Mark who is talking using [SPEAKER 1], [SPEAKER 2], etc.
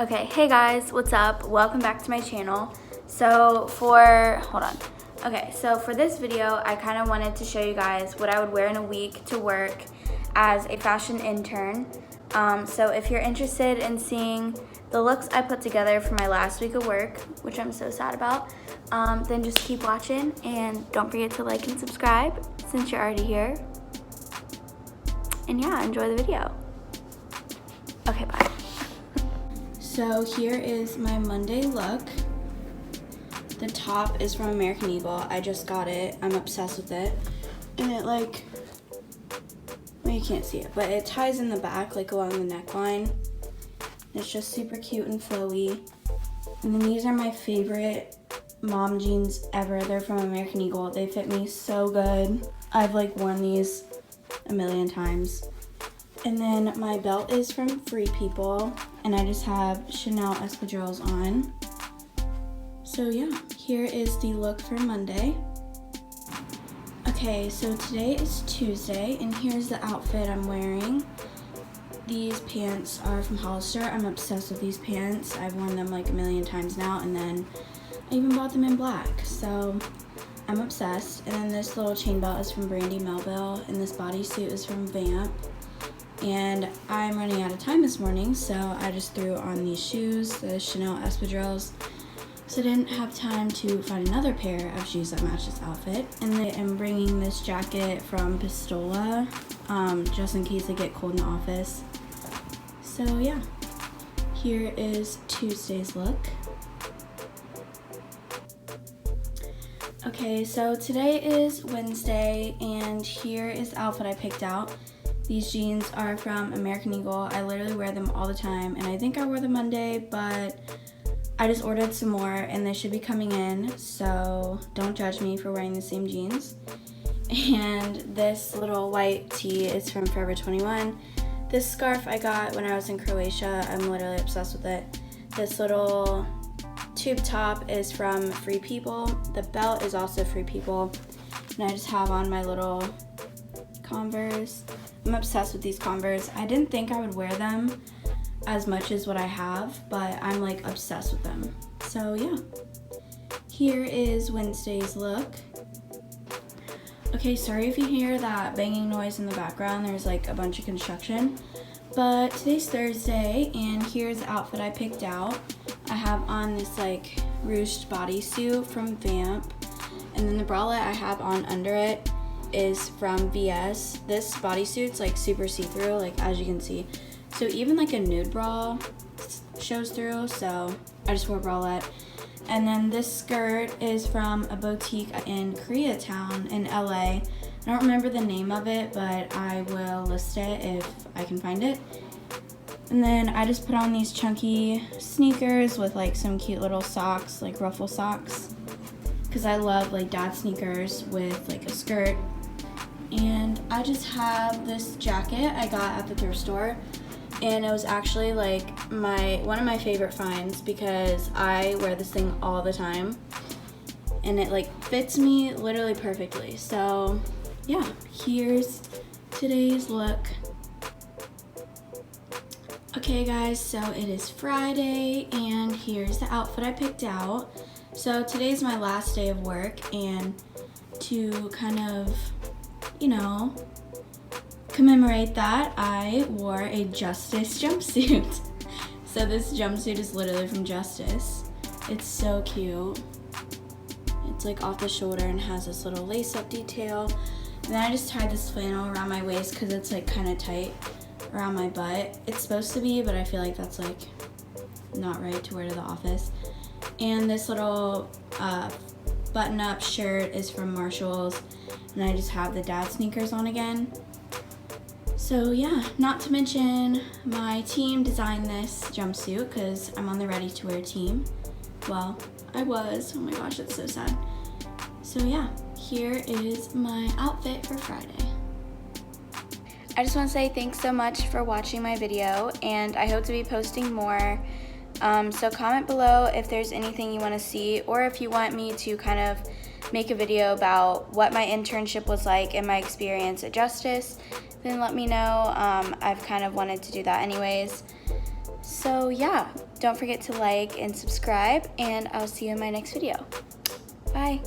[SPEAKER 1] Okay, hey guys, what's up? Welcome back to my channel. So for this video, I kind of wanted to show you guys what I would wear in a week to work as a fashion intern. So if you're interested in seeing the looks I put together for my last week of work, which I'm so sad about, then just keep watching and don't forget to like and subscribe since you're already here. And yeah, enjoy the video. Okay, bye. So here is my Monday look. The top is from American Eagle. I just got it. I'm obsessed with it. And it well, you can't see it, but it ties in the back along the neckline. It's just super cute and flowy. And then these are my favorite mom jeans ever. They're from American Eagle. They fit me so good. I've worn these a million times. And then my belt is from Free People, and I just have Chanel Espadrilles on. So yeah, here is the look for Monday. Okay, so today is Tuesday, and here's the outfit I'm wearing. These pants are from Hollister. I'm obsessed with these pants. I've worn them a million times now, and then I even bought them in black, so I'm obsessed. And then this little chain belt is from Brandy, Melville, and this bodysuit is from Vamp. And I'm running out of time this morning, so I just threw on these shoes, the Chanel Espadrilles. So I didn't have time to find another pair of shoes that match this outfit. And then I'm bringing this jacket from Pistola, just in case I get cold in the office. So yeah, here is Tuesday's look. Okay, so today is Wednesday, and here is the outfit I picked out. These jeans are from American Eagle. I literally wear them all the time, and I think I wore them Monday, but I just ordered some more and they should be coming in, so don't judge me for wearing the same jeans. And this little white tee is from Forever 21. This scarf I got when I was in Croatia. I'm literally obsessed with it. This little tube top is from Free People. The belt is also Free People. And I just have on my little Converse. I'm obsessed with these Converse. I didn't think I would wear them as much as what I have, but I'm obsessed with them. So yeah, here is Wednesday's look. Okay, sorry if you hear that banging noise in the background. There's a bunch of construction, but today's Thursday, and here's the outfit I picked out. I have on this ruched bodysuit from Vamp, and then the bralette I have on under it is from VS. This bodysuit's super see-through, as you can see. So even a nude bra shows through, so I just wore a bralette. And then this skirt is from a boutique in Koreatown in LA. I don't remember the name of it, but I will list it if I can find it. And then I just put on these chunky sneakers with some cute little socks, ruffle socks, because I love dad sneakers with a skirt. And I just have this jacket I got at the thrift store, and it was actually one of my favorite finds because I wear this thing all the time, and it fits me literally perfectly. So yeah, here's today's look. Okay guys, so it is Friday, and here's the outfit I picked out. So today's my last day of work, and to kind of commemorate that, I wore a Justice jumpsuit. So this jumpsuit is literally from Justice. It's so cute. It's off the shoulder and has this little lace-up detail. And then I just tied this flannel around my waist because it's kind of tight around my butt. It's supposed to be, but I feel that's not right to wear to the office. And this little button-up shirt is from Marshalls, and I just have the dad sneakers on again. So yeah, not to mention my team designed this jumpsuit because I'm on the ready to wear team. Well, I was. Oh my gosh, that's so sad. So yeah, here is my outfit for Friday. I just want to say thanks so much for watching my video, and I hope to be posting more. So comment below if there's anything you want to see, or if you want me to kind of make a video about what my internship was like and my experience at Justice, then let me know. I've kind of wanted to do that anyways. So yeah, don't forget to like and subscribe, and I'll see you in my next video. Bye.